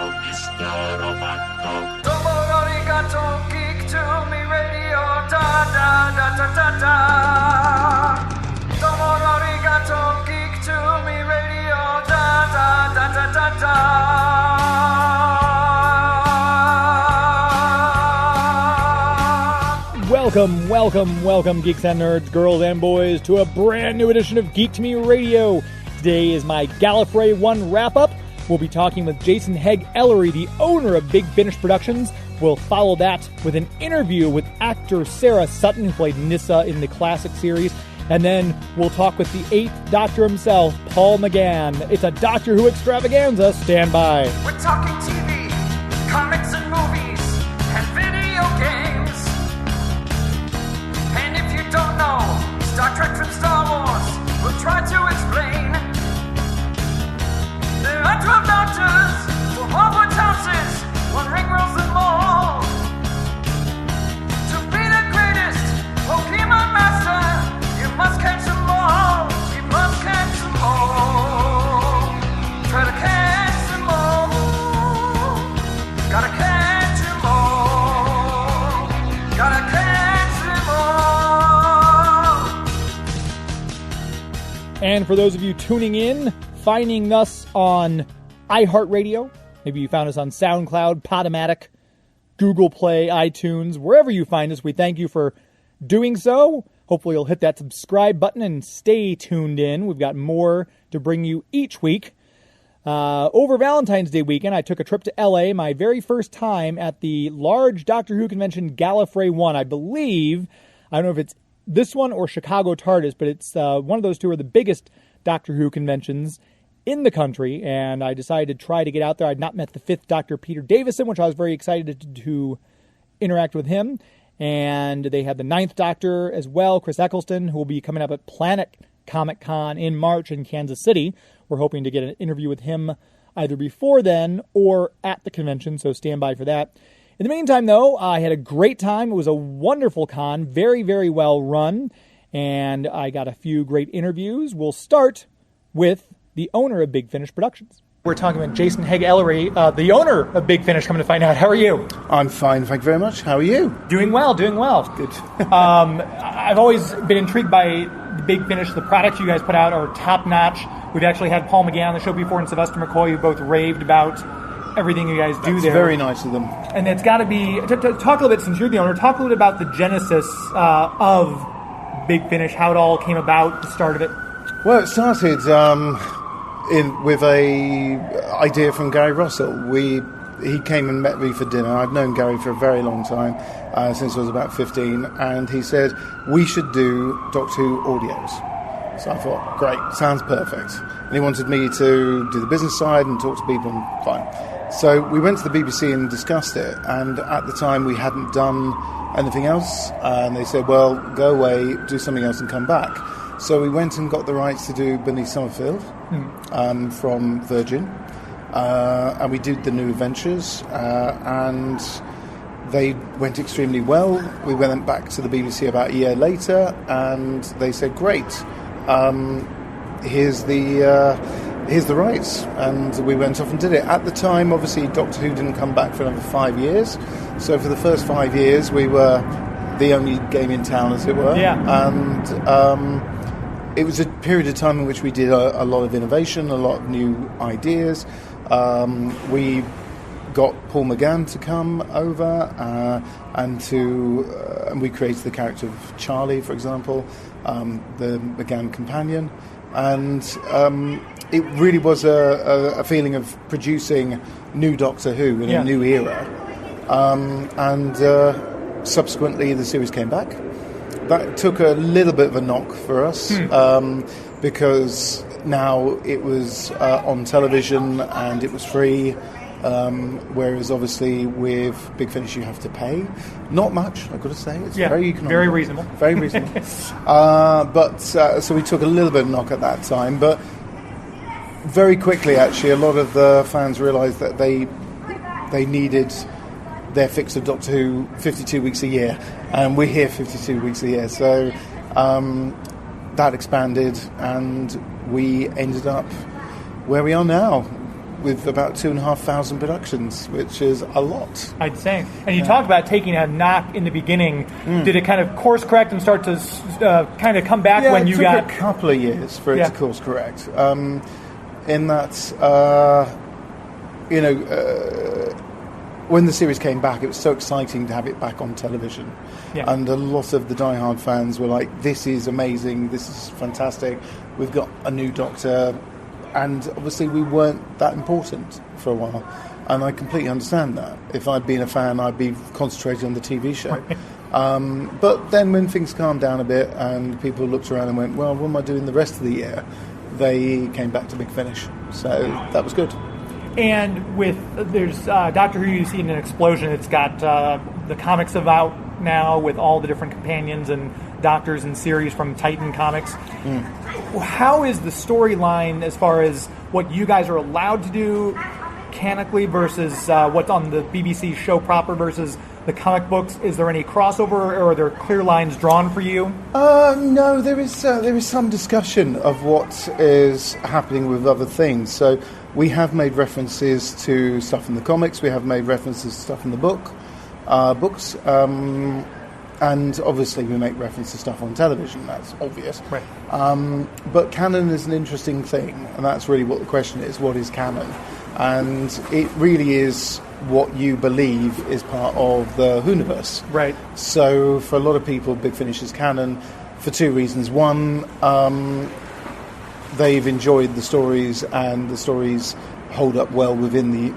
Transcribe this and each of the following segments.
Domo arigato, geek to me radio, da da da da da da. Domo arigato, geek to me radio, da da da da da da. Welcome, geeks and nerds, girls and boys, to a brand new edition of Geek to Me Radio. Today is my Gallifrey 1 wrap-up. We'll be talking with Jason Haigh-Ellery, the owner of Big Finish Productions. We'll follow that with an interview with actor Sarah Sutton, who played Nyssa in the classic series. And then we'll talk with the 8th Doctor himself, Paul McGann. It's a Doctor Who extravaganza. Stand by. We're talking TV, comics and movies, and video games. And if you don't know Star Trek from Star Wars, we'll try to explain. There are 12 doctors for Hogwarts houses, one ring rules them all. To be the greatest Pokemon master, you must catch them all. You must catch them all. Try to catch them all. Gotta catch them all. Gotta catch them all. And for those of you tuning in, finding us on iHeartRadio, maybe you found us on SoundCloud, Podomatic, Google Play, iTunes, wherever you find us, we thank you for doing so. Hopefully you'll hit that subscribe button and stay tuned in. We've got more to bring you each week. Over Valentine's Day weekend, I took a trip to LA, my very first time at the large Doctor Who convention, Gallifrey 1. I believe, I don't know if it's this one or Chicago TARDIS, but it's one of those two are the biggest Doctor Who conventions in the country, and I decided to try to get out there. I'd not met the 5th Doctor, Peter Davison, which I was very excited to interact with him. And they had the 9th Doctor as well, Chris Eccleston, who will be coming up at Planet Comic Con in March in Kansas City. We're hoping to get an interview with him either before then or at the convention, so stand by for that. In the meantime, though, I had a great time. It was a wonderful con, very, very well run, and I got a few great interviews. We'll start with the owner of Big Finish Productions. We're talking with Jason Haigh-Ellery, the owner of Big Finish, coming to find out. How are you? I'm fine, thank you very much. How are you? Doing well. Good. I've always been intrigued by the Big Finish. The products you guys put out are top-notch. We've actually had Paul McGann on the show before and Sylvester McCoy, who both raved about everything you guys do. That's there. Very nice of them. And it's got to be... To talk a little bit, since you're the owner, talk a little bit about the genesis of Big Finish, how it all came about, the start of it. Well, it started with a idea from Gary Russell. He came and met me for dinner. I've known Gary for a very long time, since I was about 15, and he said, we should do Doctor Who audios. So I thought, great, sounds perfect. And he wanted me to do the business side and talk to people, and fine. So we went to the BBC and discussed it, and at the time we hadn't done anything else, and they said, well, go away, do something else and come back. So we went and got the rights to do Beneath Summerfield from Virgin, and we did the New Adventures, and they went extremely well. We went back to the BBC about a year later, and they said, great, here's the rights, and we went off and did it. At the time, obviously, Doctor Who didn't come back for another 5 years, so for the first 5 years, we were the only game in town, as it were. Yeah. And it was a period of time in which we did a lot of innovation, a lot of new ideas. We got Paul McGann to come over, and we created the character of Charlie, for example, the McGann companion, and it really was a feeling of producing new Doctor Who in a new era, and subsequently the series came back. That took a little bit of a knock for us, because now it was on television and it was free, whereas obviously with Big Finish you have to pay. Not much, I've got to say. It's very economical. Very reasonable. Very reasonable. So we took a little bit of a knock at that time, but very quickly actually a lot of the fans realised that they needed their fix of Doctor Who 52 weeks a year, and we're here 52 weeks a year, so that expanded and we ended up where we are now. with about 2,500 productions, which is a lot. I'd say. And you talked about taking a knock in the beginning. Did it kind of course correct and start to kind of come back when you got... it took a couple of years for it to course correct. In that, when the series came back, it was so exciting to have it back on television. Yeah. And a lot of the diehard fans were like, this is amazing, this is fantastic, we've got a new Doctor. And obviously we weren't that important for a while. And I completely understand that. If I'd been a fan, I'd be concentrating on the TV show. But then when things calmed down a bit and people looked around and went, well, what am I doing the rest of the year? They came back to Big Finish. So that was good. And there's Doctor Who, you see in an explosion. It's got the comics out now with all the different companions and Doctors and series from Titan Comics. How is the storyline as far as what you guys are allowed to do canonically versus what's on the BBC show proper versus the comic books? Is there any crossover, or are there clear lines drawn for you? No, there is some discussion of what is happening with other things. So we have made references to stuff in the comics. We have made references to stuff in the books. And obviously we make reference to stuff on television, that's obvious. Right. But canon is an interesting thing, and that's really what the question is, what is canon? And it really is what you believe is part of the Whoniverse. Right. So for a lot of people, Big Finish is canon for two reasons. One, they've enjoyed the stories, and the stories hold up well within the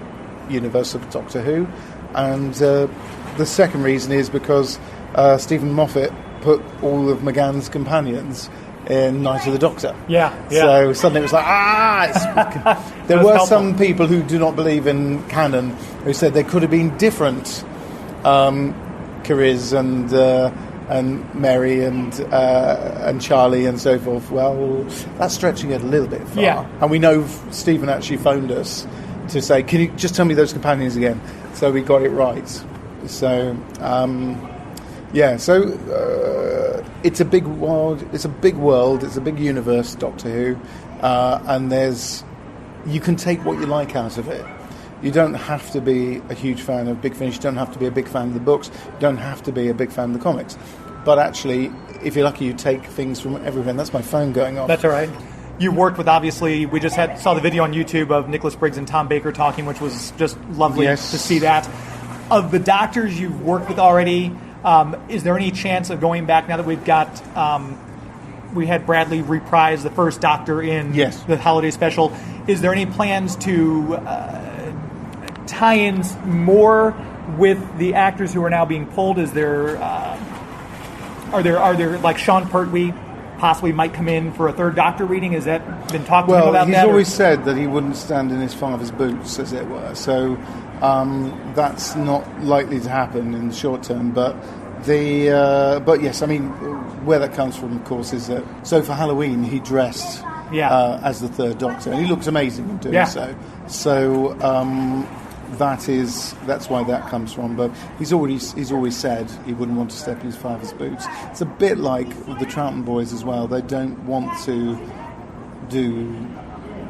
universe of Doctor Who. And the second reason is because Stephen Moffat put all of McGann's companions in Night of the Doctor. Yeah. So suddenly it was like, there were some people who do not believe in canon who said there could have been different careers and Mary and Charlie and so forth. Well, that's stretching it a little bit far. Yeah. And we know Stephen actually phoned us to say, can you just tell me those companions again? So we got it right. So... it's a big world. It's a big world. It's a big universe, Doctor Who, and you can take what you like out of it. You don't have to be a huge fan of Big Finish. You don't have to be a big fan of the books. You don't have to be a big fan of the comics. But actually, if you're lucky, you take things from everywhere. And that's my phone going off. That's all right. You worked with, obviously, we just saw the video on YouTube of Nicholas Briggs and Tom Baker talking, which was just lovely to see that. Of the Doctors you've worked with already, is there any chance of going back now that we've got... we had Bradley reprise the first Doctor in the holiday special. Is there any plans to tie-ins more with the actors who are now being pulled? Is there... Are there like Sean Pertwee possibly might come in for a third Doctor reading? Has that been talked to him about that? Well, he's always said that he wouldn't stand in his father's boots, as it were. So that's not likely to happen in the short term. But yes, I mean, where that comes from, of course, is that so for Halloween he dressed as the third Doctor, and he looks amazing in doing so. So that's why that comes from. But he's always said he wouldn't want to step in his father's boots. It's a bit like the Troughton boys as well. They don't want to do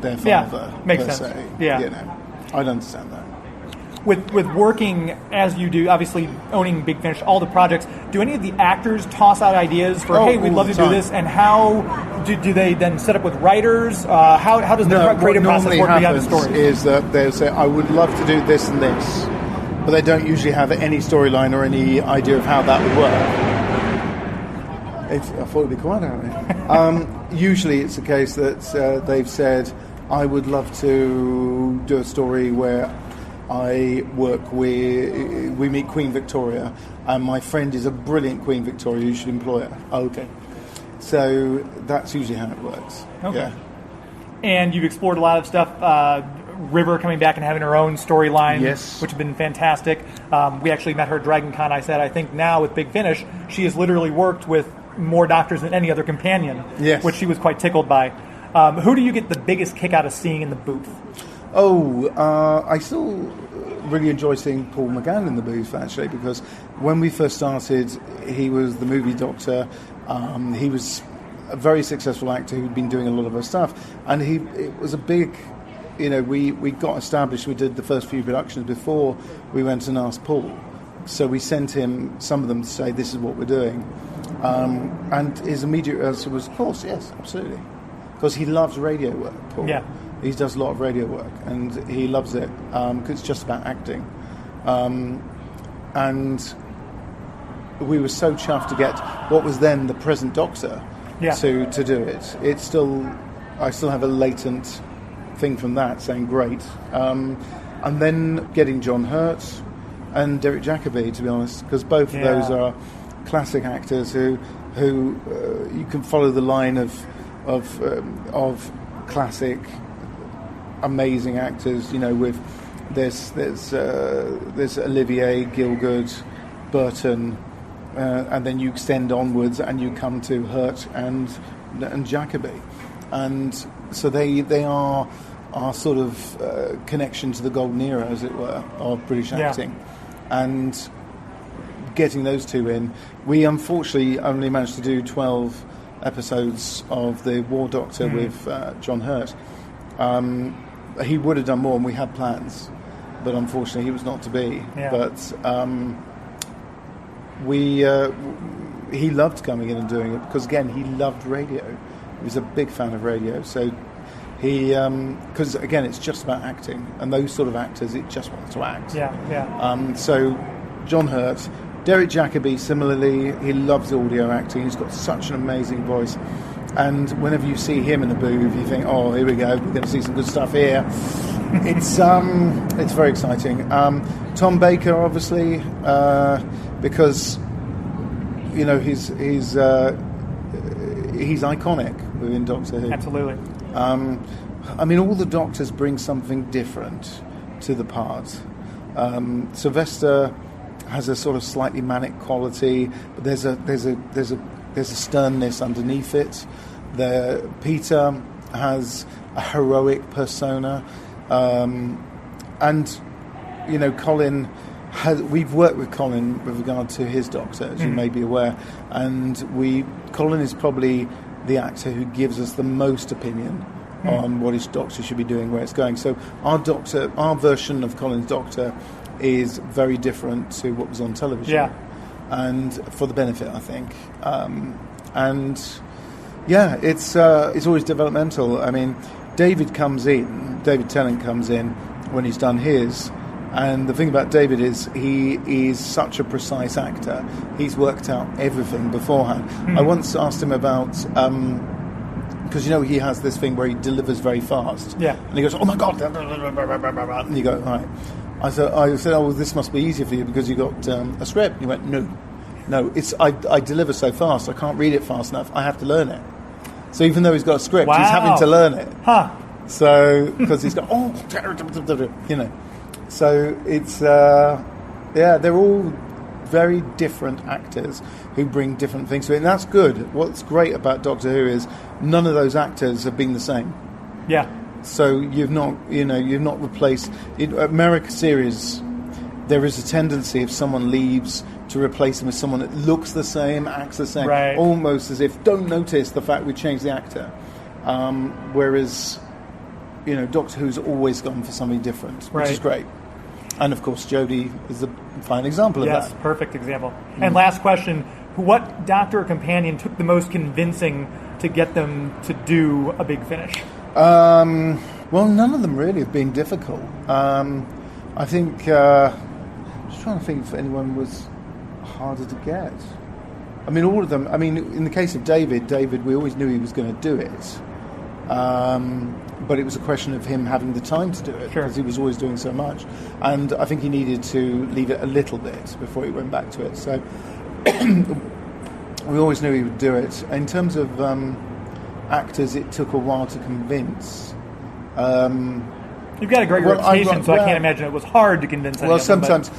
their father. Makes per sense. Se. Yeah, you know, I'd understand that. With working as you do, obviously owning Big Finish, all the projects, do any of the actors toss out ideas for, hey, we'd love to do this, and how do they then set up with writers? How does the creative process work behind the stories? Is that they'll say, I would love to do this and this, but they don't usually have any storyline or any idea of how that would work. I thought it'd be quiet out there. Usually it's a case that they've said, I would love to do a story where I work with, we meet Queen Victoria, and my friend is a brilliant Queen Victoria, you should employ her. Okay. So that's usually how it works. Okay. Yeah. And you've explored a lot of stuff, River coming back and having her own storyline, which have been fantastic. We actually met her at Dragon Con. I said, I think now with Big Finish, she has literally worked with more Doctors than any other companion, which she was quite tickled by. Who do you get the biggest kick out of seeing in the booth? I still really enjoy seeing Paul McGann in the booth, actually, because when we first started, he was the movie Doctor. He was a very successful actor who'd been doing a lot of our stuff, and it was a big we got established. We did the first few productions before we went and asked Paul. So we sent him some of them to say, this is what we're doing. And his immediate answer was, of course, yes, absolutely. Because he loves radio work, Paul. Yeah. He does a lot of radio work, and he loves it because it's just about acting. And we were so chuffed to get what was then the present Doctor to do it. I still have a latent thing from that saying great. And then getting John Hurt and Derek Jacobi, to be honest, because both of those are classic actors who you can follow the line of classic amazing actors. With there's Olivier, Gielgud, Burton, and then you extend onwards and you come to Hurt and Jacobi, and so they are our sort of connection to the golden era, as it were, of British acting. And getting those two in, we unfortunately only managed to do 12 episodes of the War Doctor with John Hurt. He would have done more, and we had plans, but unfortunately he was not to be. But he loved coming in and doing it because, again, he loved radio. He was a big fan of radio, so he because again it's just about acting, and those sort of actors, it just wants to act. So John Hurt. Derek Jacobi, similarly, he loves audio acting. He's got such an amazing voice, and whenever you see him in the booth, you think, "Oh, here we go. We're going to see some good stuff here." It's very exciting. Tom Baker, obviously, because he's iconic within Doctor Who. Absolutely. All the Doctors bring something different to the part. Sylvester has a sort of slightly manic quality, but there's a sternness underneath it. Peter has a heroic persona, and Colin. We've worked with Colin with regard to his Doctor, as you may be aware, and Colin is probably the actor who gives us the most opinion on what his Doctor should be doing, where it's going. So our version of Colin's Doctor is very different to what was on television, and for the benefit, I think. It's always developmental. David Tennant comes in when he's done his. And the thing about David is he is such a precise actor. He's worked out everything beforehand. I once asked him about, because he has this thing where he delivers very fast. And he goes, "Oh my God!" And you go, "All right." I said, "Oh, well, this must be easier for you because you got a script." And he went, "No. It's I deliver so fast. I can't read it fast enough. I have to learn it." So even though he's got a script, he's having to learn it. So because he's got So it's they're all very different actors who bring different things to it, and that's good. What's great about Doctor Who is none of those actors have been the same. So you've not replaced America series. There is a tendency if someone leaves to replace them with someone that looks the same, acts the same, almost as if don't notice the fact we changed the actor. Whereas Doctor Who's always gone for something different, which is great. And of course, Jodie is a fine example of that. Yes, perfect example. And last question: what Doctor or companion took the most convincing to get them to do a big finish? Well, none of them really have been difficult. I think. I'm just trying to think if anyone was harder to get. All of them. In the case of David, we always knew he was going to do it. But it was a question of him having the time to do it because he was always doing so much, and I think he needed to leave it a little bit before he went back to it. So we always knew he would do it. In terms of actors, it took a while to convince. You've got a great reputation, so I can't imagine it was hard to convince anyone. Well, sometimes.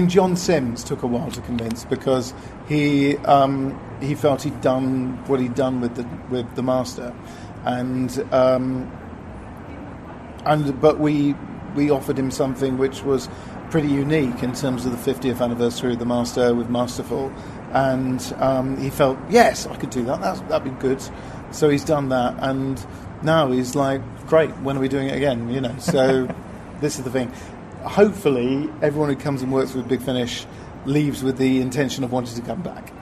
John Sims took a while to convince because he felt he'd done what he'd done with the Master. But we offered him something which was pretty unique in terms of the 50th anniversary of the Master with Masterful, and he felt, yes, I could do that. That'd be good. So he's done that, and No, he's like, great, when are we doing it again? You know, so this is the thing. Hopefully, everyone who comes and works with Big Finish leaves with the intention of wanting to come back.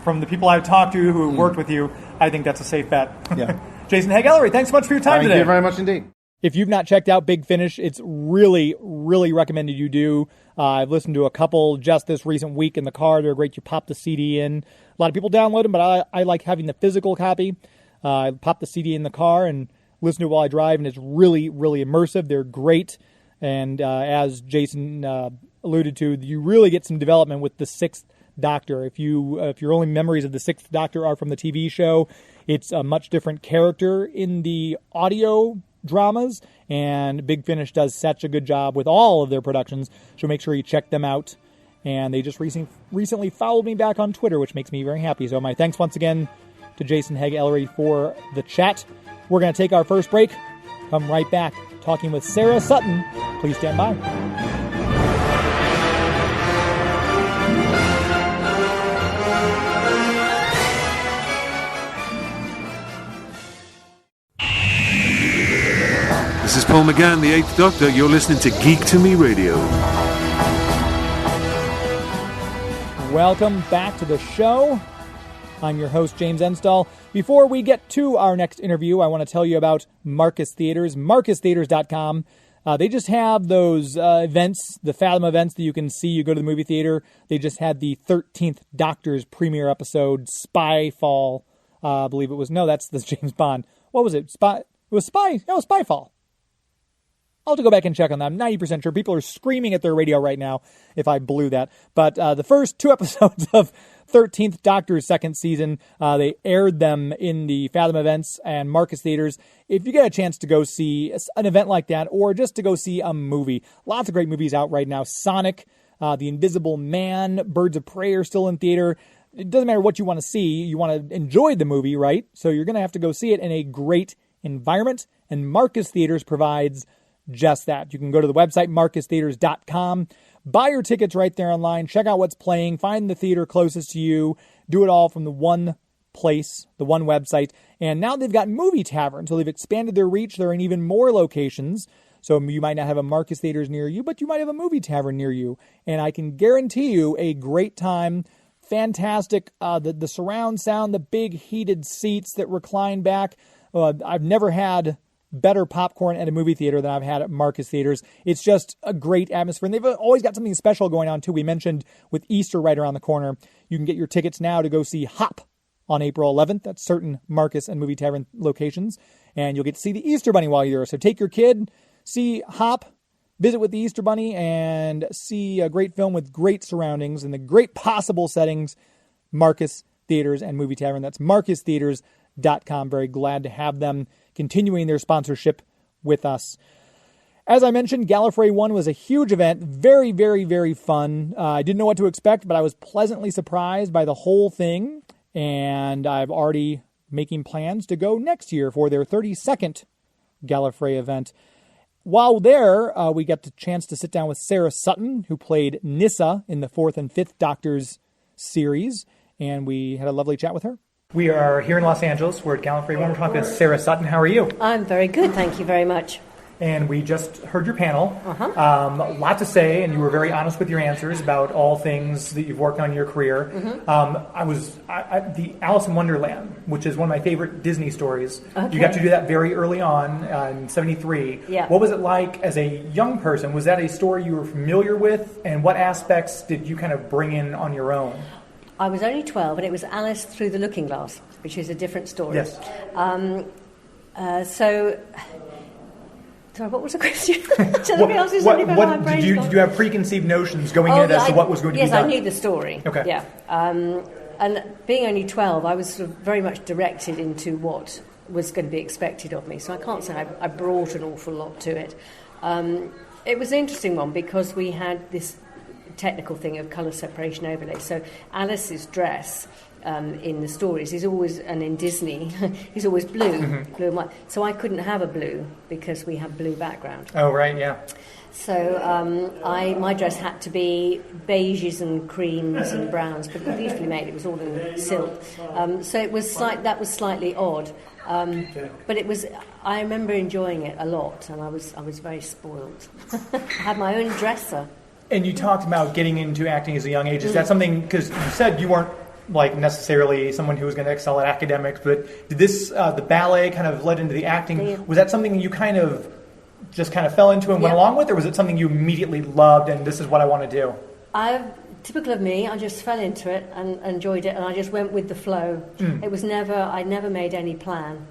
From the people I've talked to who have worked with you, I think that's a safe bet. Yeah. Jason Haigh-Ellery, thanks so much for your time today. Thank you very much indeed. If you've not checked out Big Finish, it's really, really recommended you do. I've listened to a couple just this recent week in the car. They're great. You pop the CD in. A lot of people download them, but I like having the physical copy. I pop the CD in the car and listen to it while I drive, and it's really, really immersive. They're great. And as Jason alluded to, you really get some development with the Sixth Doctor. If your only memories of the Sixth Doctor are from the TV show, it's a much different character in the audio dramas, and Big Finish does such a good job with all of their productions, so make sure you check them out. And they just recently followed me back on Twitter, which makes me very happy. So my thanks once again to Jason Haigh-Ellery for the chat. We're going to take our first break, come right back talking with Sarah Sutton. Please stand by. This is Paul McGann, the 8th Doctor. You're listening to Geek to Me Radio. Welcome back to the show. I'm your host, James Enstall. Before we get to our next interview, I want to tell you about Marcus Theaters, marcustheaters.com. They just have those events, the Fathom events that you can see. You go to the movie theater. They just had the 13th Doctor's premiere episode, Spyfall. I believe it was. No, that's James Bond. What was it? It was Spyfall. I'll have to go back and check on that. I'm 90% sure. People are screaming at their radio right now if I blew that. But the first 2 episodes of 13th Doctor's second season, they aired them in the Fathom events and Marcus Theaters. If you get a chance to go see an event like that or just to go see a movie, lots of great movies out right now. Sonic, The Invisible Man, Birds of Prey are still in theater. It doesn't matter what you want to see. You want to enjoy the movie, right? So you're going to have to go see it in a great environment. And Marcus Theaters provides just that. You can go to the website, marcustheaters.com, buy your tickets right there online, check out what's playing, find the theater closest to you, do it all from the one place, the one website. And now they've got movie taverns, so they've expanded their reach. They're in even more locations. So you might not have a Marcus Theaters near you, but you might have a movie tavern near you. And I can guarantee you a great time. Fantastic. The surround sound, the big heated seats that recline back. I've never had better popcorn at a movie theater than I've had at Marcus Theaters. It's just a great atmosphere. And they've always got something special going on, too. We mentioned with Easter right around the corner, you can get your tickets now to go see Hop on April 11th at certain Marcus and movie tavern locations. And you'll get to see the Easter Bunny while you're there. So take your kid, see Hop, visit with the Easter Bunny, and see a great film with great surroundings and the great possible settings. Marcus Theaters and Movie Tavern. That's marcustheaters.com. Very glad to have them continuing their sponsorship with us. As I mentioned, Gallifrey 1 was a huge event. Very, very, very fun. I didn't know what to expect, but I was pleasantly surprised by the whole thing. And I've already making plans to go next year for their 32nd Gallifrey event. While there, we got the chance to sit down with Sarah Sutton, who played Nyssa in the 4th and 5th Doctors series. And we had a lovely chat with her. We are here in Los Angeles. We're at Gallifrey 1. We're talking with Sarah Sutton. How are you? I'm very good, thank you very much. And we just heard your panel. A lot to say, and you were very honest with your answers about all things that you've worked on in your career. The Alice in Wonderland, which is one of my favorite Disney stories. Okay. You got to do that very early on in 73. Yeah. What was it like as a young person? Was that a story you were familiar with? And what aspects did you kind of bring in on your own? I was only 12, and it was Alice Through the Looking Glass, which is a different story. Yes. Sorry, what was the question? Did you have preconceived notions going in as to what was going to be done? Yes, I knew the story. Okay. Yeah. And being only 12, I was sort of very much directed into what was going to be expected of me. So I can't say I brought an awful lot to it. It was an interesting one because we had this technical thing of colour separation overlay. So Alice's dress in the stories. He's always, and in Disney, he's always blue and white. So I couldn't have a blue because we have blue background. Oh, right, yeah. So my dress had to be beiges and creams and browns, but beautifully made. It was all in silk. So it was that was slightly odd. But it was. I remember enjoying it a lot, and I was very spoiled. I had my own dresser. And you talked about getting into acting as a young age. Is that something, because you said you weren't like necessarily someone who was going to excel at academics, but did this, the ballet kind of led into the acting? Yeah. Was that something you kind of fell into and went along with, or was it something you immediately loved and this is what I want to do? Typical of me, I just fell into it and enjoyed it, and I just went with the flow. It was I never made any plan.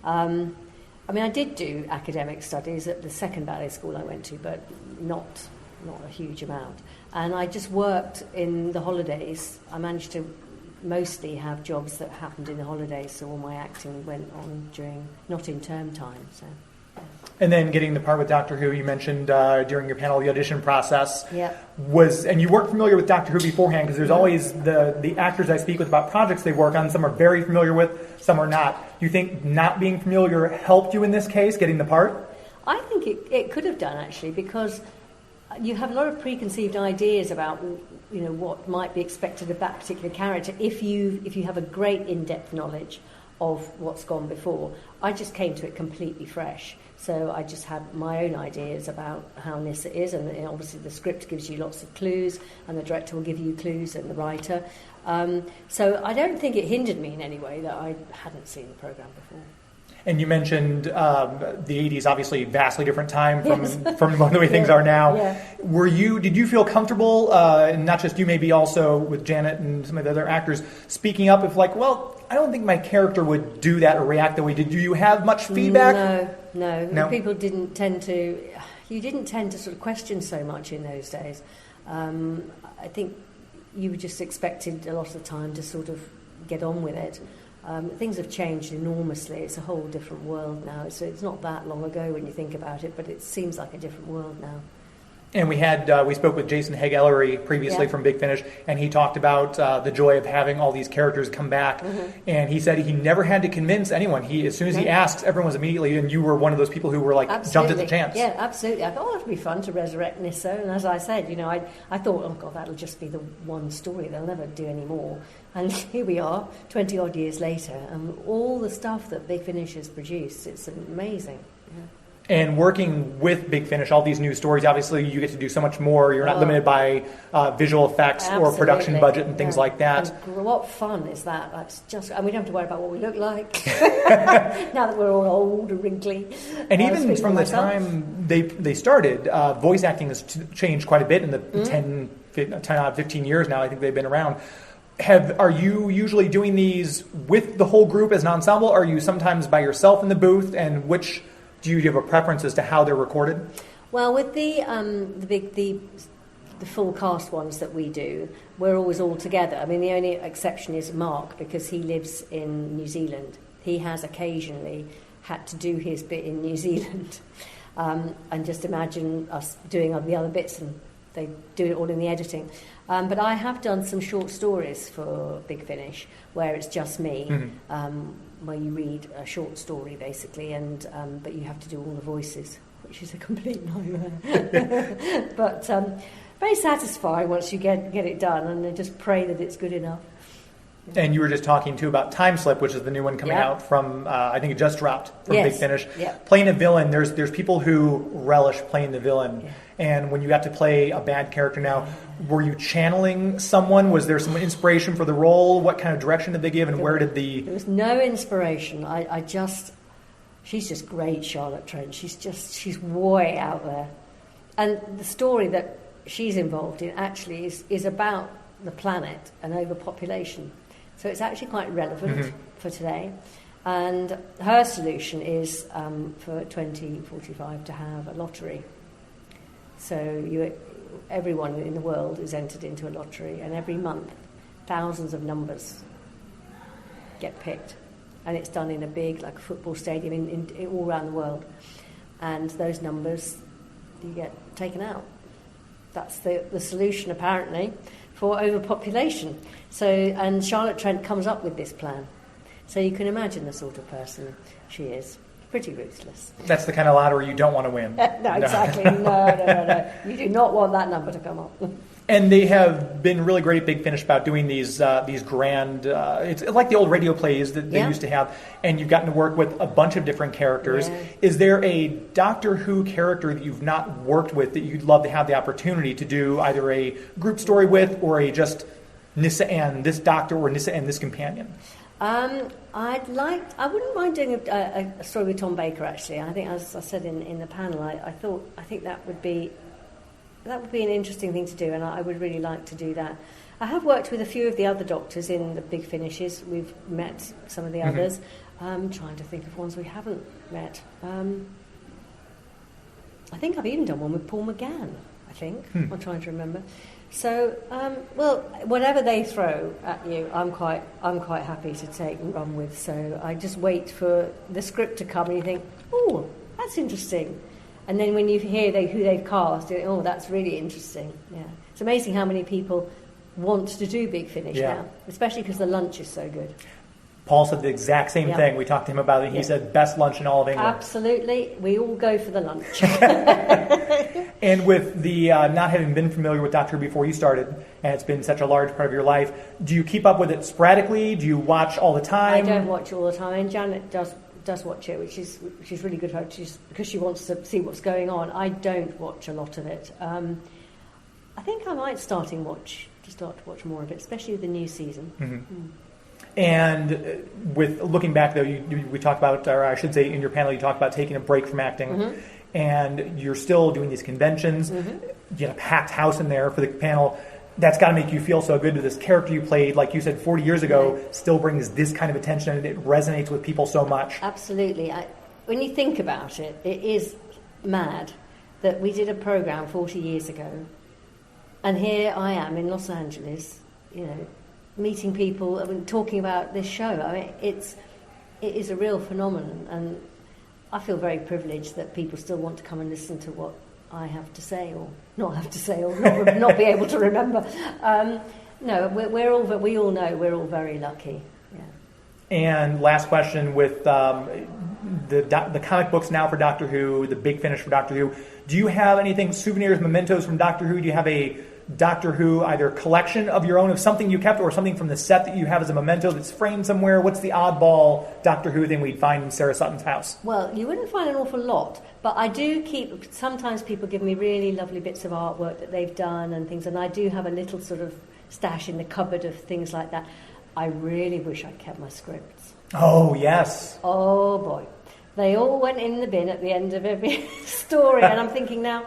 I did do academic studies at the second ballet school I went to, but not a huge amount. And I just worked in the holidays. I managed to mostly have jobs that happened in the holidays, so all my acting went on not in term time. So. And then getting the part with Doctor Who, you mentioned during your panel, the audition process and you weren't familiar with Doctor Who beforehand, because there's always the actors I speak with about projects they work on, some are very familiar with, some are not. Do you think not being familiar helped you in this case, getting the part? I think it could have done, actually, because you have a lot of preconceived ideas about what might be expected of that particular character if you have a great in-depth knowledge of what's gone before. I just came to it completely fresh. So I just had my own ideas about how Nyssa is, and obviously the script gives you lots of clues, and the director will give you clues, and the writer. So I don't think it hindered me in any way that I hadn't seen the programme before. And you mentioned the 80s, obviously vastly different time from the way things are now. Yeah. Did you feel comfortable, and not just you, maybe also with Janet and some of the other actors, speaking up if I don't think my character would do that or react that way. Did you have much feedback? No. People didn't tend to... You didn't tend to sort of question so much in those days. I think you were just expected a lot of the time to sort of get on with it. Things have changed enormously. It's a whole different world now. So it's not that long ago when you think about it, but it seems like a different world now. And we spoke with Jason Haigh-Ellery previously from Big Finish, and he talked about the joy of having all these characters come back. And he said he never had to convince anyone. As soon as he asks, everyone was immediately, and you were one of those people who were jumped at the chance. Yeah, absolutely. I thought it would be fun to resurrect Nyssa, and as I said, I thought, oh God, that'll just be the one story. They'll never do any more. And here we are, 20 odd years later, and all the stuff that Big Finish has produced, it's amazing. Yeah. And working with Big Finish, all these new stories, obviously you get to do so much more. You're not limited by visual effects or production budget and things like that. And what fun is that? That's just, and we don't have to worry about what we look like now that we're all old and wrinkly. And even from the time they started, voice acting has changed quite a bit in the 10 15 years now. I think they've been around. Are you usually doing these with the whole group as an ensemble? Or are you sometimes by yourself in the booth? And do you have a preference as to how they're recorded? Well, with the full cast ones that we do, we're always all together. I mean, the only exception is Mark, because he lives in New Zealand. He has occasionally had to do his bit in New Zealand. And just imagine us doing the other bits, and they do it all in the editing. But I have done some short stories for Big Finish where it's just me, where you read a short story basically, and but you have to do all the voices, which is a complete nightmare. But very satisfying once you get it done, and then just pray that it's good enough. And you were just talking too about Time Slip, which is the new one coming out from, I think it just dropped from Big Finish. Playing a villain, there's people who relish playing the villain. Yeah. And when you have to play a bad character now, were you channeling someone? Was there some inspiration for the role? What kind of direction did they give, and where did the... There was no inspiration. She's just great, Charlotte Trent. She's way out there. And the story that she's involved in actually is about the planet and overpopulation. So it's actually quite relevant for today. And her solution is for 2045 to have a lottery. So everyone in the world is entered into a lottery, and every month thousands of numbers get picked. And it's done in a big, like a football stadium in all around the world. And those numbers, you get taken out. that's the solution apparently for overpopulation. So, and Charlotte Trent comes up with this plan. So you can imagine the sort of person she is. Pretty ruthless. That's the kind of lottery you don't want to win. No, exactly. No. You do not want that number to come up. And they have been really great at Big Finish about doing these grand, it's like the old radio plays that they used to have, and you've gotten to work with a bunch of different characters. Yeah. Is there a Doctor Who character that you've not worked with that you'd love to have the opportunity to do either a group story with or a just Nyssa and this Doctor or Nyssa and this companion? I wouldn't mind doing a story with Tom Baker, actually. I think, as I said in the panel, I think that would be an interesting thing to do, and I would really like to do that. I have worked with a few of the other Doctors in the Big Finishes. We've met some of the others. I'm trying to think of ones we haven't met. I think I've even done one with Paul McGann, I think. I'm trying to remember. So, well, whatever they throw at you, I'm quite happy to take and run with. So I just wait for the script to come, and you think, oh, that's interesting. And then when you hear who they've cast, you think, oh, that's really interesting. Yeah, it's amazing how many people want to do Big Finish now, especially because the lunch is so good. Paul said the exact same thing. We talked to him about it. He said best lunch in all of England. Absolutely. We all go for the lunch. And with the not having been familiar with Doctor Who before you started, and it's been such a large part of your life, do you keep up with it sporadically? Do you watch all the time? I don't watch all the time. And Janet does watch it, which is really good for her, because she wants to see what's going on. I don't watch a lot of it. I think I might start to watch more of it, especially with the new season. And with looking back, though, we talked about, or I should say in your panel, you talked about taking a break from acting, and you're still doing these conventions. You had a packed house in there for the panel. That's got to make you feel so good to this character you played, like you said, 40 years ago, still brings this kind of attention, and it resonates with people so much. Absolutely. When you think about it, it is mad that we did a program 40 years ago, and here I am in Los Angeles, meeting people and talking about this show. I mean, it is a real phenomenon, and I feel very privileged that people still want to come and listen to what I have to say, or not have to say, or not be able to remember. No, we all know we're all very lucky. Yeah. And last question, with the comic books now for Doctor Who, the Big Finish for Doctor Who, do you have anything, souvenirs, mementos from Doctor Who? Do you have a Doctor Who either collection of your own of something you kept, or something from the set that you have as a memento that's framed somewhere? What's the oddball Doctor Who thing we'd find in Sarah Sutton's house? Well, you wouldn't find an awful lot, but I do keep, sometimes people give me really lovely bits of artwork that they've done and things, and I do have a little sort of stash in the cupboard of things like that. I really wish I'd kept my scripts. Oh, yes. Oh, boy. They all went in the bin at the end of every story, and I'm thinking now,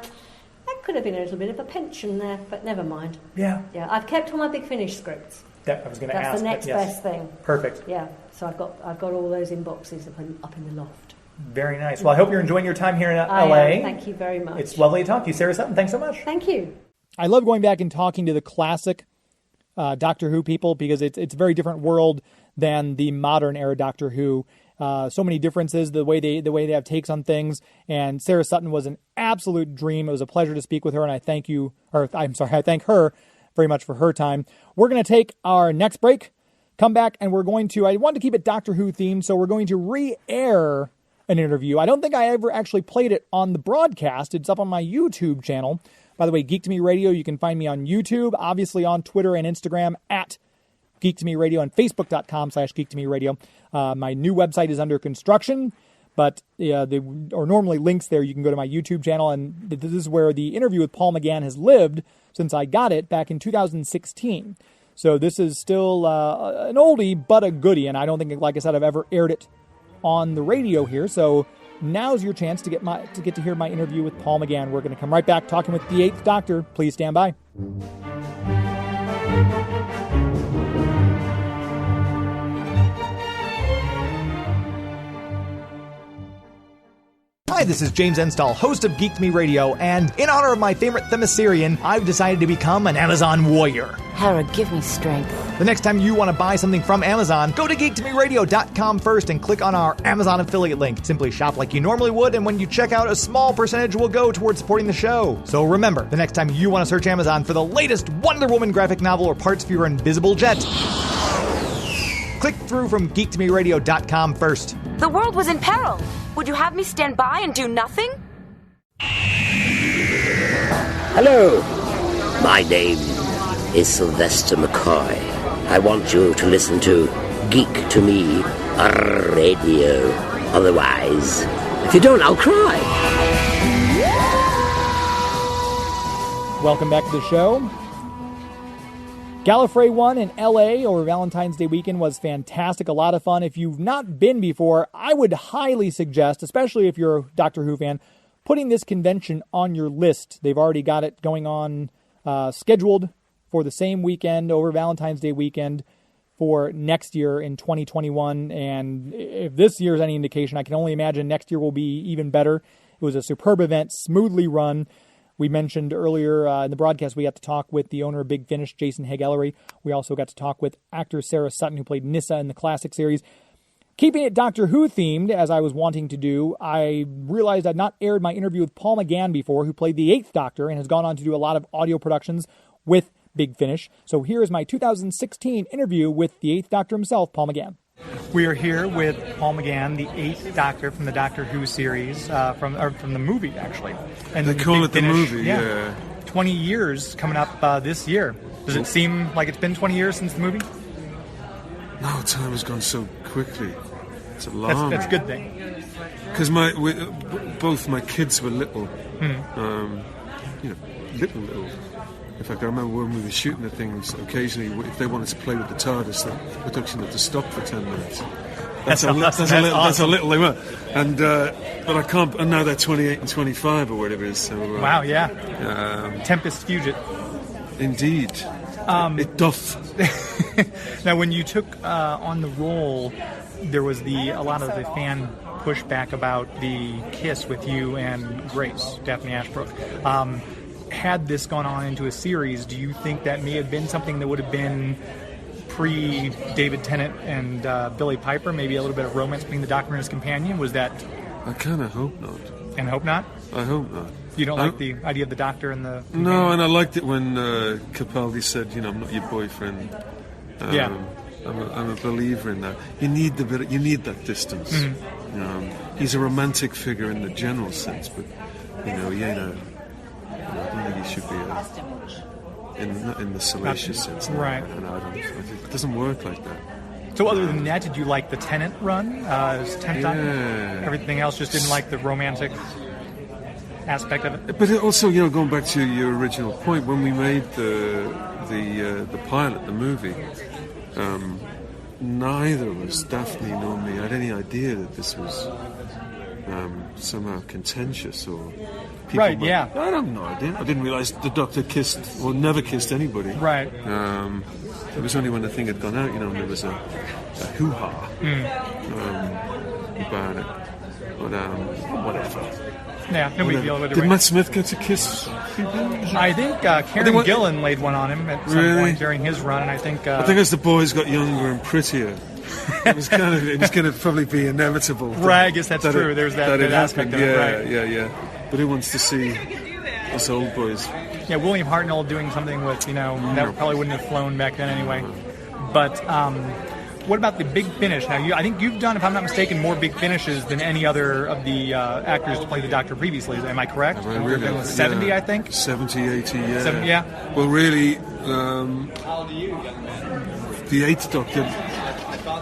that could have been a little bit of a pension there, but never mind. Yeah. Yeah, I've kept all my Big Finish scripts. That I was going to ask. That's the next best thing. Perfect. Yeah, so I've got all those in boxes up in the loft. Very nice. Well, I hope you're enjoying your time here in LA. I am. Thank you very much. It's lovely to talk to you, Sarah Sutton. Thanks so much. Thank you. I love going back and talking to the classic Doctor Who people, because it's a very different world than the modern era Doctor Who. So many differences, the way they have takes on things, and Sarah Sutton was an absolute dream. It was a pleasure to speak with her, and I thank her very much for her time. We're going to take our next break, come back, and I wanted to keep it Doctor Who themed, so we're going to re-air an interview. I don't think I ever actually played it on the broadcast. It's up on my YouTube channel. By the way, Geek to Me Radio, you can find me on YouTube, obviously on Twitter and Instagram at Geek to Me Radio, and Facebook.com/Geek to Me Radio. My new website is under construction, but normally links there. You can go to my YouTube channel, and this is where the interview with Paul McGann has lived since I got it back in 2016. So this is still an oldie, but a goodie, and I don't think, like I said, I've ever aired it on the radio here. So now's your chance to get to hear my interview with Paul McGann. We're going to come right back talking with the 8th Doctor. Please stand by. Hi, this is James Enstall, host of Geek to Me Radio, and in honor of my favorite Themyscirian, I've decided to become an Amazon warrior. Hera, give me strength. The next time you want to buy something from Amazon, go to geektomeradio.com first and click on our Amazon affiliate link. Simply shop like you normally would, and when you check out, a small percentage will go towards supporting the show. So remember, the next time you want to search Amazon for the latest Wonder Woman graphic novel or parts for your invisible jet, click through from geektomeradio.com first. The world was in peril. Would you have me stand by and do nothing? Hello, my name is Sylvester McCoy. I want you to listen to Geek to Me Radio. Otherwise, if you don't, I'll cry. Welcome back to the show. Gallifrey 1 in LA over Valentine's Day weekend was fantastic, a lot of fun. If you've not been before, I would highly suggest, especially if you're a Doctor Who fan, putting this convention on your list. They've already got it going on, scheduled for the same weekend over Valentine's Day weekend for next year in 2021. And if this year is any indication, I can only imagine next year will be even better. It was a superb event, smoothly run. We mentioned earlier in the broadcast we got to talk with the owner of Big Finish, Jason Haigh-Ellery. We also got to talk with actor Sarah Sutton, who played Nyssa in the classic series. Keeping it Doctor Who themed, as I was wanting to do, I realized I'd not aired my interview with Paul McGann before, who played the 8th Doctor and has gone on to do a lot of audio productions with Big Finish. So here is my 2016 interview with the 8th Doctor himself, Paul McGann. We are here with Paul McGann, the 8th Doctor from the Doctor Who series, from the movie, actually. And they call it the Finish, movie, yeah. 20 years coming up this year. Does it seem like it's been 20 years since the movie? No, time has gone so quickly. It's alarming. That's a good thing. Because both my kids were little. Little. In fact, I remember when we were shooting the things, occasionally, if they wanted to play with the TARDIS, the production had to stop for 10 minutes. That's how little they were. And but I can't. And now they're 28 and 25 or whatever it is. So, wow, yeah. Tempest Fugit. Indeed. It doth. Now, when you took on the role, there was a lot of the fan pushback about the kiss with you and Grace, Daphne Ashbrook. Had this gone on into a series, do you think that may have been something that would have been pre-David Tennant and Billie Piper, maybe a little bit of romance between the Doctor and his companion? Was that... I kind of hope not. And hope not? I hope not. You don't like the idea of the Doctor and the companion? No, and I liked it when Capaldi said, I'm not your boyfriend. Yeah. I'm a believer in that. You need that distance. Mm-hmm. He's a romantic figure in the general sense, but he ain't I don't think he should be not in the salacious sense. Right. It doesn't work like that. So other than that, did you like the Tennant run? Everything else just didn't like the romantic aspect of it? But also, going back to your original point, when we made the pilot, the movie, neither of us, Daphne nor me, had any idea that this was somehow contentious or... I don't know. I didn't realise the Doctor kissed or never kissed anybody. Right. It was only when the thing had gone out, there was a hoo-ha about it. But whatever. Yeah, nobody deal with it. Did Matt Smith get to kiss people? I think Karen Gillan laid one on him at some point during his run, and I think as the boys got younger and prettier, it was going to probably be inevitable. Right, I guess that's true. There's that aspect of it, right? Yeah. But who wants to see us old boys? Yeah, William Hartnell doing something with, that probably wouldn't have flown back then anyway. But what about the Big Finish? Now, I think you've done, if I'm not mistaken, more Big Finishes than any other of the actors to play the Doctor previously. Am I correct? Really? 70, I think? 70, 80, yeah. 70, yeah. Well, really, the 8th Doctor,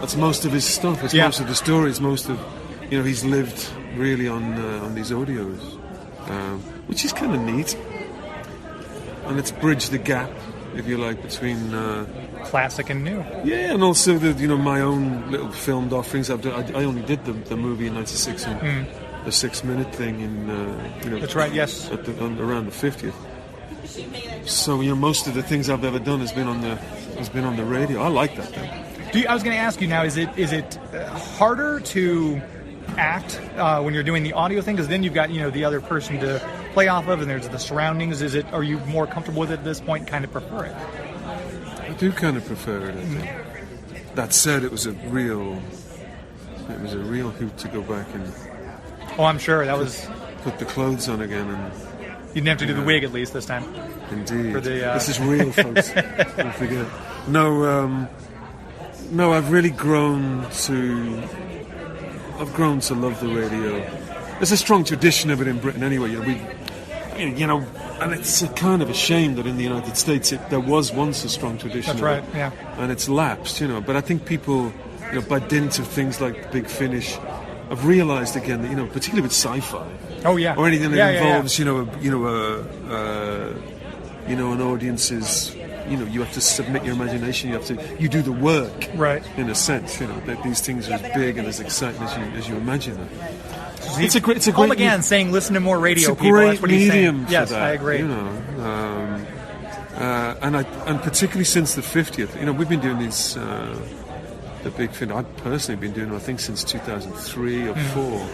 that's most of his stuff. It's most of the stories, most of... he's lived really on these audios, which is kind of neat. And it's bridged the gap, if you like, between... classic and new. Yeah, and also my own little filmed offerings. I've done. I only did the movie in '96 and the 6-minute thing in. That's right. Yes. Around the 50th. So most of the things I've ever done has been on the radio. I like that thing. I was going to ask you now: is it harder to act when you're doing the audio thing? Because then you've got the other person to play off of, and there's the surroundings. Are you more comfortable with it at this point? Kind of prefer it? do kind of prefer it, I think. That said, it was a real hoot to go back and Oh, I'm sure. That was... put the clothes on again. And you didn't have to do the wig, at least, this time. Indeed. For This is real, folks. Don't forget. No, I've really grown to love the radio. There's a strong tradition of it in Britain anyway. And it's a kind of a shame that in the United States there was once a strong tradition. That's right, yeah. And it's lapsed, But I think people, by dint of things like Big Finish, have realised again that, particularly with sci-fi. Oh yeah. Or anything that involves, an audience's. You have to submit your imagination. You do the work, right? In a sense, that these things are as big and as exciting as you imagine them. It's a great. Paul McGann saying, "Listen to more radio." It's a great medium for yes, that. I agree. And particularly since the 50th, we've been doing these. The Big Finish. I've personally been doing, I think, since 2003 or 4.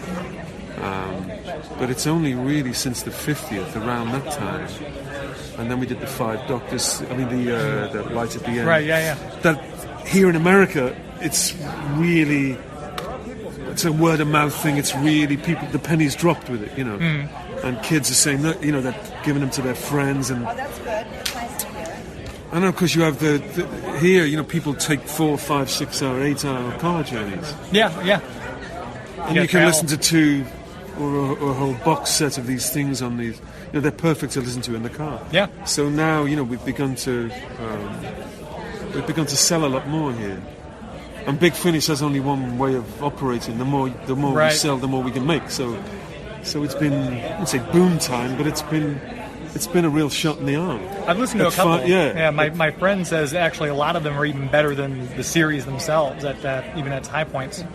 But it's only really since the 50th, around that time. And then we did the 5 Doctors. I mean, the light at the end. Right. Yeah. That here in America, it's a word of mouth thing. It's really people. The pennies dropped with it, And kids are saying that, they're giving them to their friends and. I know, because you have here, people take 4, 5, 6 hour, 8 hour car journeys. Yeah. And you can listen to 2 or a whole box set of these things on these. They're perfect to listen to in the car. Yeah. So now, we've begun to sell a lot more here. And Big Finish has only one way of operating. The more right. we sell, the more we can make. So it's been, I wouldn't say boom time, but it's been a real shot in the arm. I've listened to a couple. Yeah. My friend says actually a lot of them are even better than the series themselves even at high points.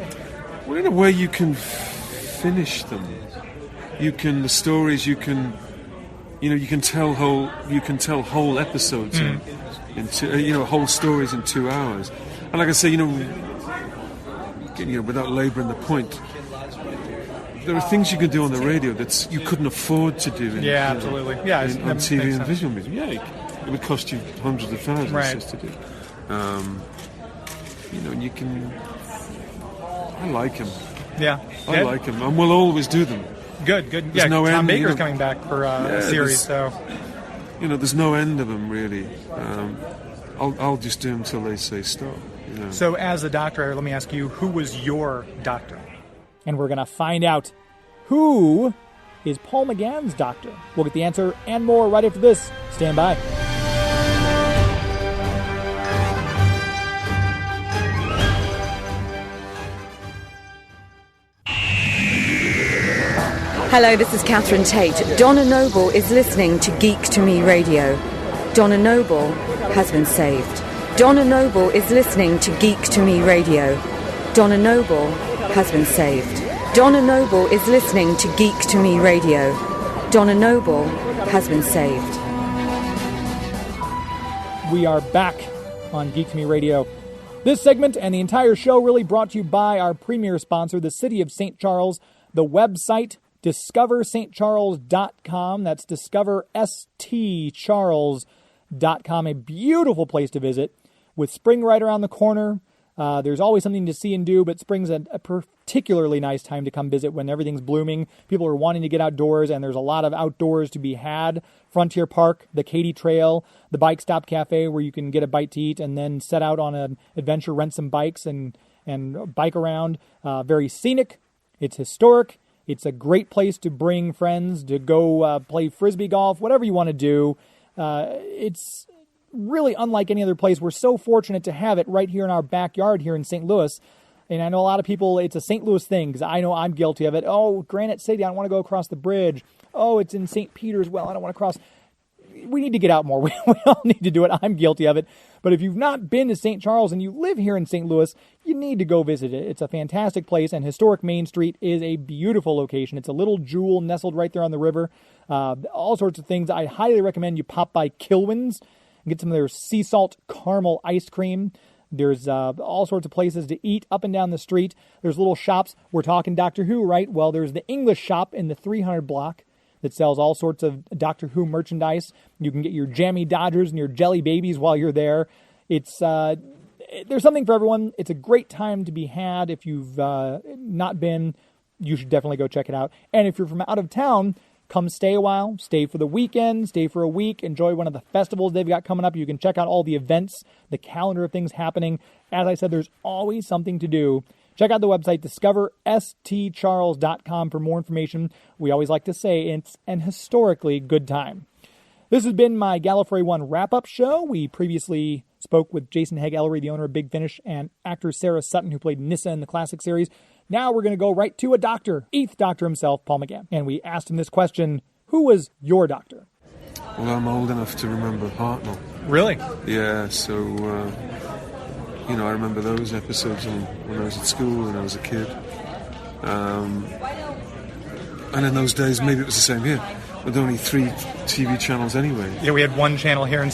Well, in a way, you can finish them. The stories you can tell whole episodes in whole stories in 2 hours. And like I say, without labouring the point. There are things you can do on the radio that you couldn't afford to do. Absolutely. On TV and visual medium. Yeah, it would cost you hundreds of thousands just to do. And you can. I like them. Yeah, I like them, and we'll always do them. Good. There's no Tom end, Baker's coming back for a series, so. There's no end of them really. I'll just do them till they say stop. So, as a doctor, let me ask you, who was your doctor? And we're going to find out who is Paul McGann's doctor. We'll get the answer and more right after this. Stand by. Hello, this is Catherine Tate. Donna Noble is listening to Geek to Me Radio. Donna Noble has been saved. Donna Noble is listening to Geek to Me Radio. Donna Noble has been saved. Donna Noble is listening to Geek to Me Radio. Donna Noble has been saved. We are back on Geek to Me Radio. This segment and the entire show really brought to you by our premier sponsor, the City of St. Charles, the website discoverstcharles.com. That's discoverstcharles.com. A beautiful place to visit with spring right around the corner. There's always something to see and do, but spring's a particularly nice time to come visit when everything's blooming. People are wanting to get outdoors, and there's a lot of outdoors to be had. Frontier Park, the Katy Trail, the Bike Stop Cafe where you can get a bite to eat and then set out on an adventure, rent some bikes and bike around. Very scenic. It's historic. It's a great place to bring friends, to go play Frisbee golf, whatever you want to do. It's really unlike any other place. We're so fortunate to have it right here in our backyard here in St. Louis. And I know a lot of people, it's a St. Louis thing, because I know I'm guilty of it. Oh, Granite City, I don't want to go across the bridge. Oh, it's in St. Peter's. Well, I don't want to cross. We need to get out more. We all need to do it. I'm guilty of it. But if you've not been to St. Charles and you live here in St. Louis, you need to go visit it. It's a fantastic place, and historic Main Street is a beautiful location. It's a little jewel nestled right there on the river. All sorts of things. I highly recommend you pop by Kilwin's and get some of their sea salt caramel ice cream. There's all sorts of places to eat up and down the street. There's little shops. We're talking Doctor Who, right? Well, there's the English shop in the 300 block that sells all sorts of Doctor Who merchandise. You can get your jammy Dodgers and your jelly babies while you're there. It's there's something for everyone. It's a great time to be had. If you've not been, you should definitely go check it out. And if you're from out of town, come stay a while, stay for the weekend, stay for a week, enjoy one of the festivals they've got coming up. You can check out all the events, the calendar of things happening. As I said, there's always something to do. Check out the website, discoverstcharles.com for more information. We always like to say it's an historically good time. This has been my Gallifrey 1 wrap-up show. We previously spoke with Jason Haigh-Ellery, the owner of Big Finish, and actor Sarah Sutton, who played Nyssa in the classic series. Now we're going to go right to a doctor, eighth Doctor himself, Paul McGann. And we asked him this question, who was your doctor? Well, I'm old enough to remember Hartnell. Really? Yeah, so, I remember those episodes when I was at school, when I was a kid. And in those days, maybe it was the same here, with only 3 TV channels anyway. Yeah, we had one channel here in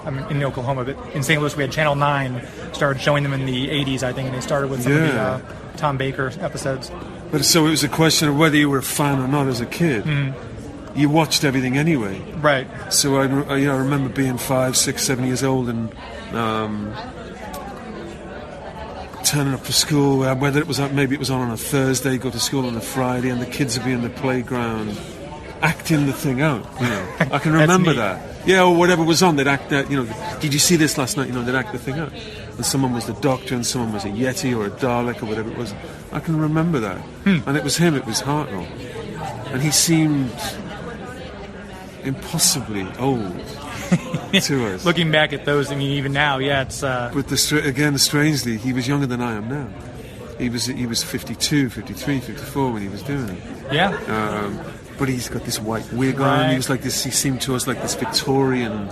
I'm in Oklahoma, but in St. Louis we had Channel 9, started showing them in the 80s, I think, and they started with some of the Tom Baker episodes. But so it was a question of whether you were a fan or not as a kid. Mm-hmm. You watched everything anyway. Right. So I remember being 5, 6, 7 years old and turning up for school, whether it was maybe it was on a Thursday, go to school on a Friday, and the kids would be in the playground acting the thing out. I can remember that. Yeah, or whatever was on, they'd act that. Did you see this last night? They'd act the thing out. And someone was the Doctor, and someone was a Yeti or a Dalek or whatever it was. I can remember that. And it was him. It was Hartnell, and he seemed impossibly old to us. Looking back at those, even now, it's... But strangely, he was younger than I am now. He was 52, 53, 54 when he was doing it. Yeah. But he's got this white wig on. He was like this. He seemed to us like this Victorian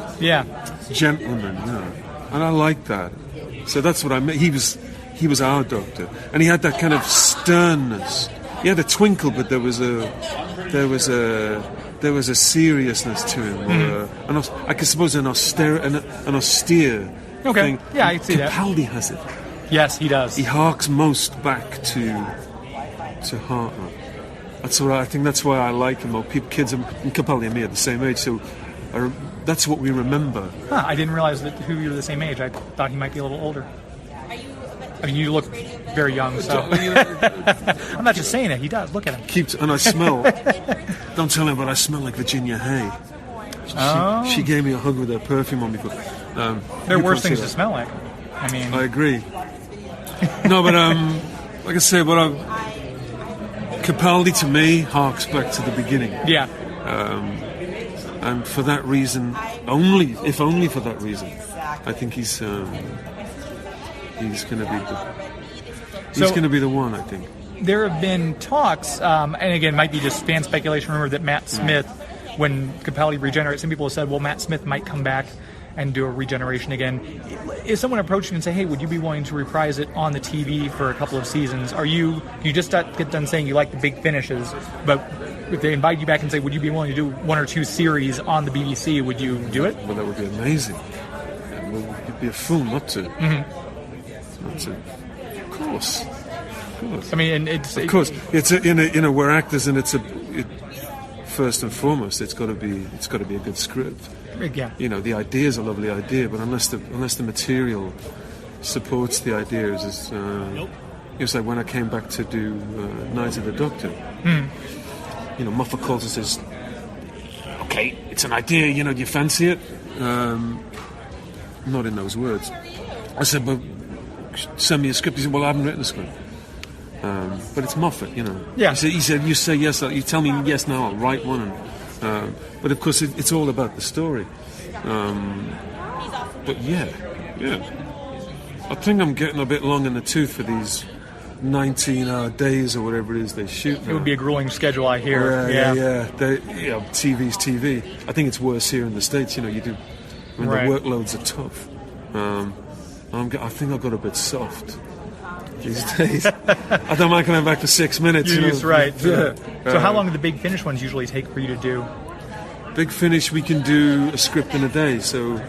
gentleman, And I liked that. So that's what I meant. He was our Doctor, and he had that kind of sternness. He had a twinkle, but there was a seriousness to him, I suppose an austere thing. Yeah, I can see that. Capaldi has it. Yes, he does. He harks most back to Hartnell. I think that's why I like him. Kids and Capaldi and me are the same age, so that's what we remember. I didn't realize that you were the same age. I thought he might be a little older. You look very young, so... I'm not just saying it, he does. Look at him. And I smell... Don't tell him, but I smell like Virginia Hay. She gave me a hug with her perfume on before. There are worse things to smell like. I agree. No, but like I say, Capaldi to me harks back to the beginning. Yeah. And for that reason, if only for that reason, I think he's going to be the one. I think there have been talks, and again, it might be just fan speculation. Remember that Matt Smith, when Capaldi regenerates, some people have said, well, Matt Smith might come back and do a regeneration again. If someone approached you and say, hey, would you be willing to reprise it on the TV for a couple of seasons? You just get done saying you like the big finishes, but if they invite you back and say, would you be willing to do 1 or 2 series on the BBC, would you do it? Well, that would be amazing. You'd be a fool not to. Mm-hmm. Not to. Of course. We're actors, and first and foremost, it's got to be a good script. Yeah. The idea is a lovely idea, but unless the material supports the idea, it's like when I came back to do Night of the Doctor. Moffat calls and says, "Okay, it's an idea. Do you fancy it?" Not in those words. I said, "But send me a script." He said, "Well, I haven't written a script." But it's Moffat, Yeah. He said, "You say yes. You tell me yes now. I'll write one." But of course, it's all about the story. But yeah. I think I'm getting a bit long in the tooth for these 19-hour days or whatever it is they shoot now. It would be a grueling schedule, I hear. Yeah. TV's TV. I think it's worse here in the States. You do. The workloads are tough. I think I got a bit soft these days. I don't mind coming back for 6 minutes. Right. Yeah. So how long do the big finish ones usually take for you to do? Big finish, we can do a script in a day. So,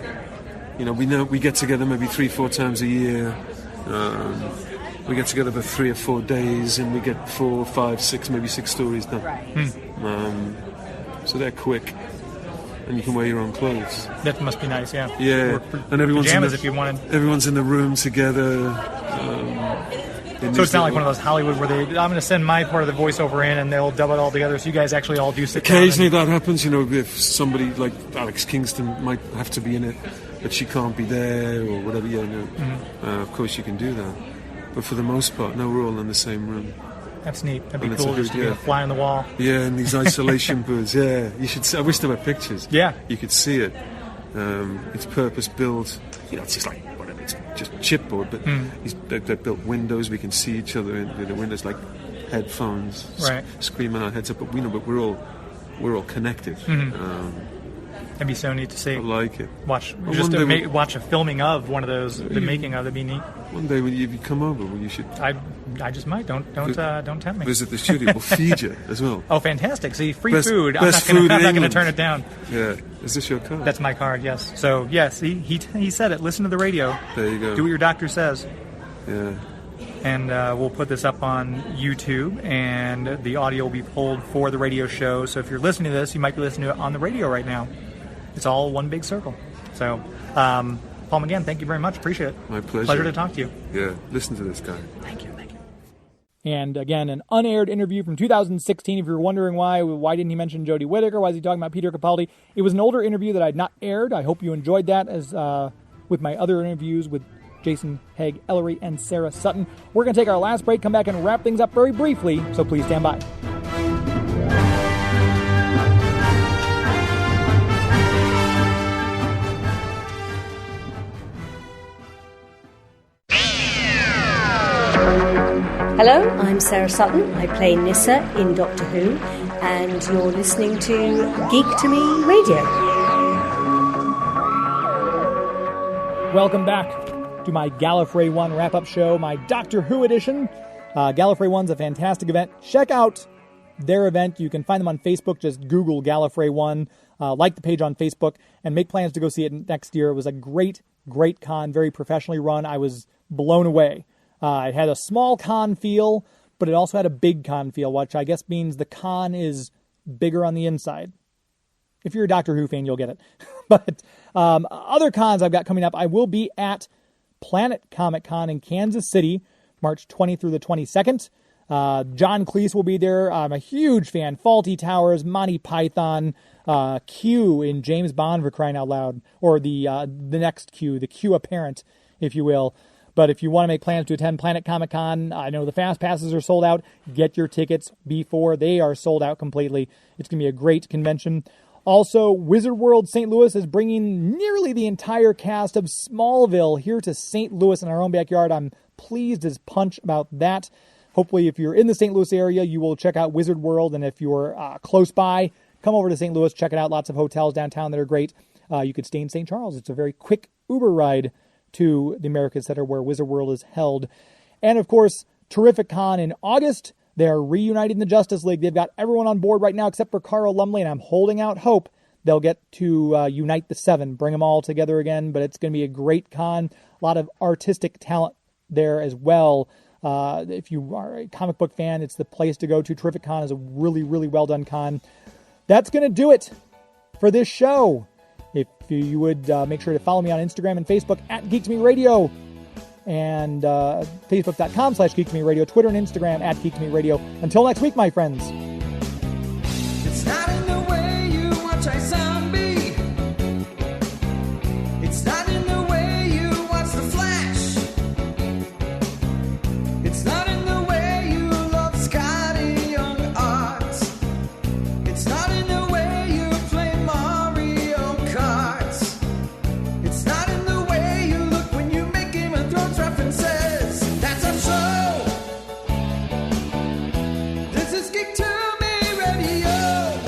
we get together maybe 3-4 times a year. We get together for 3 or 4 days, and we get 4, 5, 6, maybe 6 stories done. So they're quick. and you can wear your own clothes. That must be nice, yeah. Yeah, and everyone's pajamas in if you wanted. Everyone's in the room together. So it's not like one of those Hollywood where I'm going to send my part of the voiceover in and they'll dub it all together. So you guys actually all do sit down. Occasionally that happens, if somebody like Alex Kingston might have to be in it, but she can't be there or whatever. Of course you can do that. But for the most part, no, we're all in the same room. That's neat. That'd be cool just to be a fly on the wall. Yeah, and these isolation booths. Yeah, you should. I wish there were pictures. Yeah, you could see it. It's purpose built. It's just like whatever. It's just chipboard, but they've built windows. We can see each other in the windows, like headphones, screaming our heads up. But we're all connected. That'd be so neat to see. I like it. Watch a filming of one of those. The making of. That'd be neat. One day when you come over, you should. I just might. Don't tempt me. Visit the studio. We'll feed you as well. Oh, fantastic! See, free food. I'm not going to turn it down. Yeah. Is this your card? That's my card. Yes. So yes, he said it. Listen to the radio. There you go. Do what your doctor says. Yeah. And we'll put this up on YouTube, and the audio will be pulled for the radio show. So if you're listening to this, you might be listening to it on the radio right now. It's all one big circle. So, Paul McGann, thank you very much. Appreciate it. My pleasure. Pleasure to talk to you. Yeah, listen to this guy. Thank you. And again, an unaired interview from 2016. If you're wondering why didn't he mention Jodie Whittaker? Why is he talking about Peter Capaldi? It was an older interview that I'd not aired. I hope you enjoyed that as with my other interviews with Jason Haigh-Ellery and Sarah Sutton. We're going to take our last break, come back and wrap things up very briefly, so please stand by. Hello, I'm Sarah Sutton. I play Nyssa in Doctor Who, and you're listening to Geek to Me Radio. Welcome back to my Gallifrey 1 wrap-up show, my Doctor Who edition. Gallifrey 1's a fantastic event. Check out their event. You can find them on Facebook. Just Google Gallifrey 1, like the page on Facebook, and make plans to go see it next year. It was a great, great con, very professionally run. I was blown away. It had a small con feel, but it also had a big con feel, which I guess means the con is bigger on the inside. If you're a Doctor Who fan, you'll get it. But other cons I've got coming up, I will be at Planet Comic Con in Kansas City, March 20th through the 22nd. John Cleese will be there. I'm a huge fan. Fawlty Towers, Monty Python, Q in James Bond, for crying out loud, or the next Q, the Q apparent, if you will. But if you want to make plans to attend Planet Comic Con, I know the fast passes are sold out. Get your tickets before they are sold out completely. It's going to be a great convention. Also, Wizard World St. Louis is bringing nearly the entire cast of Smallville here to St. Louis in our own backyard. I'm pleased as punch about that. Hopefully, if you're in the St. Louis area, you will check out Wizard World. And if you're close by, come over to St. Louis, check it out. Lots of hotels downtown that are great. You could stay in St. Charles. It's a very quick Uber ride to the American Center where Wizard World is held. And of course, Terrific Con in August. They're reuniting the Justice League. They've got everyone on board right now except for Carl Lumley, and I'm holding out hope they'll get to unite the Seven, bring them all together again. But it's going to be a great con. A lot of artistic talent there as well. If you are a comic book fan, it's the place to go to. Terrific Con is a really, really well done con. That's going to do it for this show. If you would make sure to follow me on Instagram and Facebook at Geek to Me Radio, and Facebook.com/Geek to Me Radio, Twitter and Instagram at Geek to Me Radio. Until next week, my friends. It's not in the way you watch a zombie. It's not in the way you watch The Flash. It's not in the way you love Scotty Young art. It's not in the way you play Mario Kart. It's not in the way you look when you make Game of Thrones references. That's a show. This is Geek to Me Radio.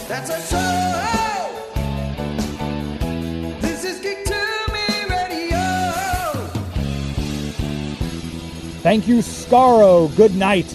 That's a show. This is Geek to Me Radio. Thank you, Scaro. Good night.